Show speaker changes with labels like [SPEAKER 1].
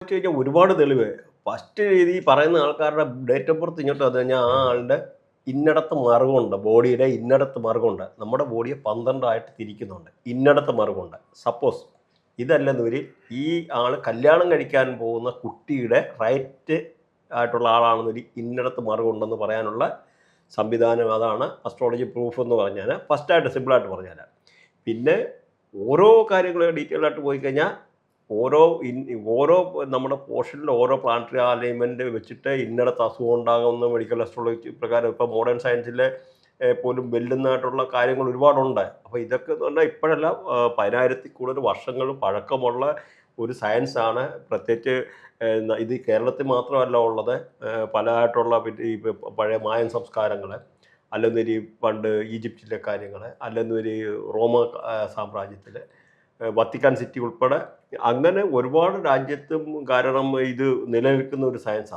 [SPEAKER 1] വെച്ച് കഴിഞ്ഞാൽ ഒരുപാട് തെളിവ്. ഫസ്റ്റ് ഈ പറയുന്ന ആൾക്കാരുടെ ഡേറ്റ് ഓഫ് ബർത്ത് ഇങ്ങോട്ട് വന്നു കഴിഞ്ഞാൽ ആ ആളുടെ ഇന്നടത്ത് മറുകുണ്ട്. ബോഡിയുടെ ഇന്നടത്ത് മറുകുണ്ട്. നമ്മുടെ ബോഡിയെ 12 ആയിട്ട് തിരിക്കുന്നുണ്ട്. ഇന്നടത്ത് മറുകുണ്ട്. സപ്പോസ് ഇതല്ലെന്നൊരു ഈ ആൾ കല്യാണം കഴിക്കാൻ പോകുന്ന കുട്ടിയുടെ റൈറ്റ് ആയിട്ടുള്ള ആളാണെന്നൊരു ഇന്നടത്ത് മറുകുണ്ടെന്ന് പറയാനുള്ള സംവിധാനം അതാണ് അസ്ട്രോളജി പ്രൂഫ് എന്ന് പറഞ്ഞാൽ ഫസ്റ്റായിട്ട് സിമ്പിളായിട്ട് പറഞ്ഞാൽ. പിന്നെ ഓരോ കാര്യങ്ങൾ ഡീറ്റെയിൽ ആയിട്ട് പോയി കഴിഞ്ഞാൽ ഓരോ ഓരോ നമ്മുടെ പോർഷനിൽ ഓരോ പ്ലാനറ്ററി അലൈൻമെൻറ്റ് വെച്ചിട്ട് ഇന്നടത്ത് അസുഖം ഉണ്ടാകുന്ന മെഡിക്കൽ അസ്ട്രോളജി പ്രകാരം ഇപ്പോൾ മോഡേൺ സയൻസിൽ പോലും വെല്ലുന്നതായിട്ടുള്ള കാര്യങ്ങൾ ഒരുപാടുണ്ട്. അപ്പോൾ ഇതൊക്കെ എന്ന് പറഞ്ഞാൽ ഇപ്പോഴല്ല 10,000-ൽ കൂടുതൽ വർഷങ്ങൾ പഴക്കമുള്ള ഒരു സയൻസാണ്. പ്രത്യേകിച്ച് ഇത് കേരളത്തിൽ മാത്രമല്ല ഉള്ളത്. പലതായിട്ടുള്ള ഈ പഴയ മായൻ സംസ്കാരങ്ങൾ, അല്ലെന്നൊരു പണ്ട് ഈജിപ്തിലെ കാര്യങ്ങൾ, അല്ലെന്നൊരു റോമ സാമ്രാജ്യത്തിൽ, വത്തിക്കാൻ സിറ്റി ഉൾപ്പെടെ അങ്ങനെ ഒരുപാട് രാജ്യത്തും കാരണം ഇത് നിലനിൽക്കുന്ന ഒരു സയൻസാണ്.